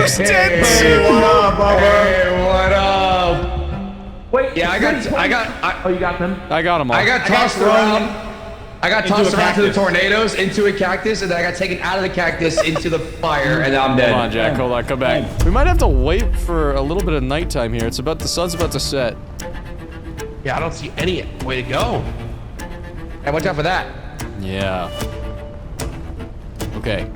Jack's dead too. Hey, what up, Bubba? Hey, what up? Wait, Yeah, oh, you got them? I got him all. I got tossed around. I got tossed around to the tornadoes, into a cactus, and then I got taken out of the cactus into the fire, and now I'm dead. Come on, Jack. Hold on. Come back. We might have to wait for a little bit of nighttime here. The sun's about to set. Yeah, I don't see any way to go. Hey, watch out for that. Yeah. Okay.